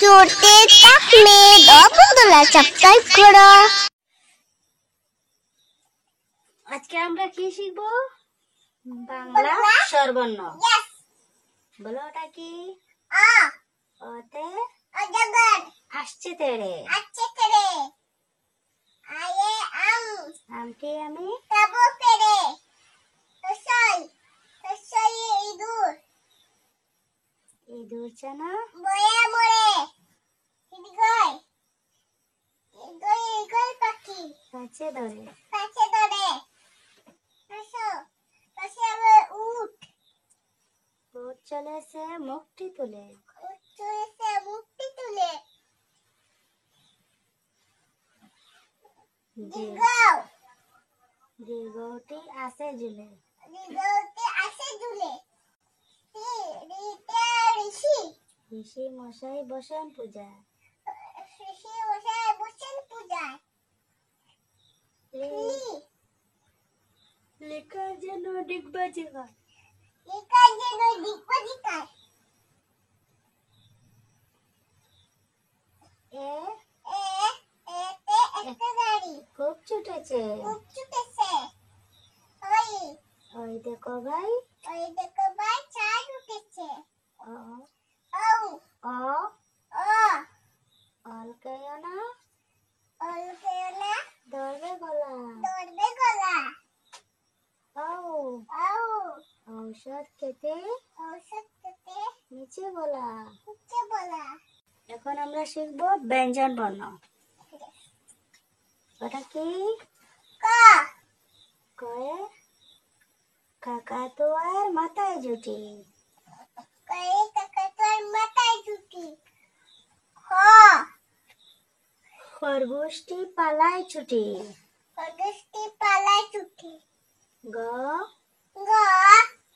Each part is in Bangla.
চড়তে থাকলে দবদলা সাবস্ক্রাইব করো। আজকে আমরা কি শিখবো? বাংলা স্বরবর্ণ। বলো ওটা কি? ওতে আসছে তেড়ে। আমটি আমি ইঁদুর চানা কাছে ধরে। উট চলেছে মুখটি তুলে। দীর্ঘটি আছে ঝুলে। ঋষি মশাই বসেন পূজা। লেখা যেন ডিগবাজি হয়। খুব ছুটেছে। ওই দেখো ভাই। অলকেও না ধরবে গলা। ঔষধ খেতে নিচে বলা। এখন আমরা শিখবো ব্যঞ্জন বর্ণ। ওটা কি? কয়ে কাকাতুয়ার মাথায় জুটি। খরগোশটি পালায় ছুটি। গ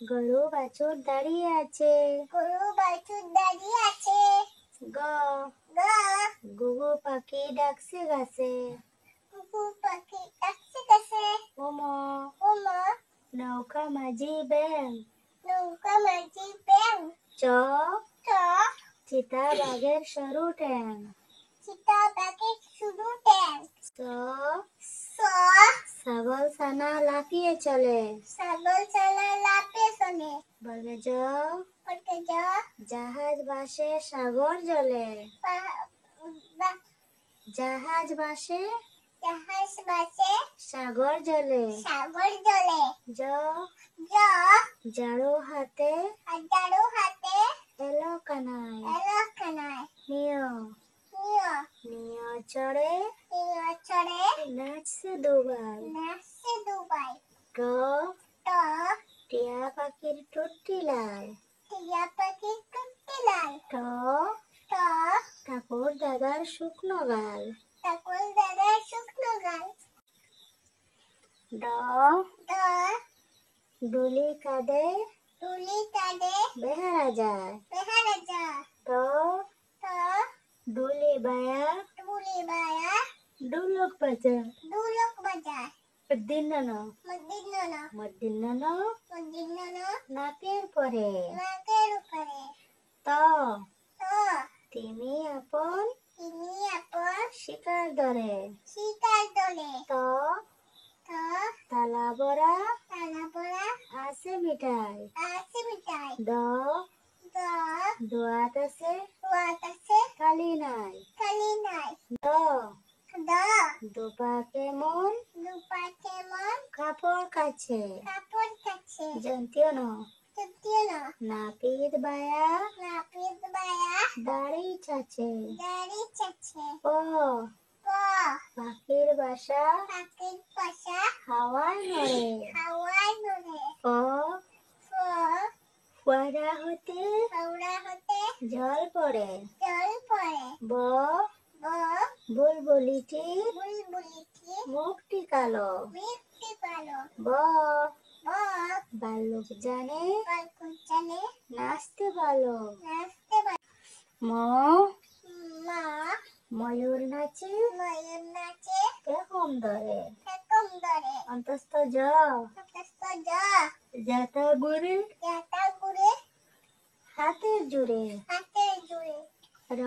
গরু বাছুর দাঁড়িয়ে আছে। গ ঘুঘু পাখি ডাকছে গাছে। ওম নৌকা মাঝি ব্যাং। চ চিতা বাঘের সরু ঠ্যাং। স ছাগল ছানা লাফিয়ে চলে। বর্গে জ জাহাজ ভাসে সাগর জলে। জাহাজ ভাসে সাগর জলে। জ ঝাড়ু হাতে এলো কানাই। নিয় নিয় চড়ে নাচছে দুবাই। ট টিয়া পাখির টুটি লাল। ঠ ঠাকুর দাদার শুকনো গাল। ড ডুলি কাঁধে বেহারা যায়। ট ডুলি বায়া ডুলক বাজায়। মদ্দিন্ন নাকের পরে। ত তিমি আপন শিকার ধরে। ত তালা বড়া আছে মিঠাই। দ দোয়াত আছে কালি নাই। দ দুপা কেমন কাপড় কাছে। জন্তিও ন নাপিত বায়া দাড়ি চাচে। প পাখির বাসা হাওয়ায় নড়ে। ফ ফোয়ারা হতে জল পড়ে। ব বুলবুলিটি মুখটি কালো। ব ভাল্লুক জানে নাচতে ভালো। ম ময়ূর নাচে পেখম ধরে। অন্তস্থ জ জাতা গুড়ে হাতের জুড়ে। র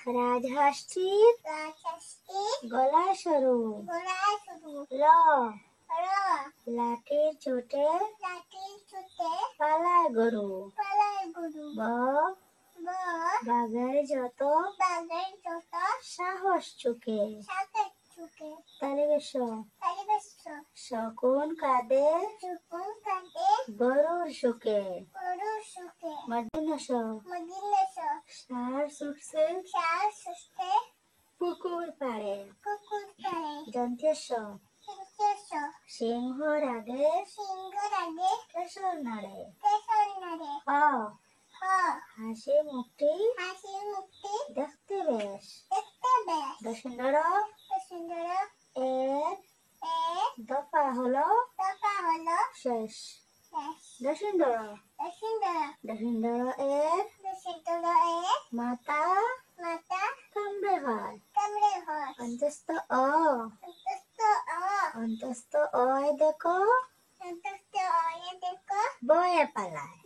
রাজহাঁসটির গলা সরু। ল লাঠির চোটে পালায় গরু। ব বাঘের যত সাহস চুকে। তালিবেশ শকুন কাঁদে গরুর সুখে। মদিনস ষাঁড় ছুটছে পুকুর পাড়ে। যন্ত্রেশ সিংহর আগে কেশর নাড়ে। হ হাসি মুখটি দেখতে বেশ। দশন্দর এর দফা হলো শেষ। দশন্দর এর মাথা কামড়ে হয়। অন্তস্থ অয় দেখো বয়ে পালায়।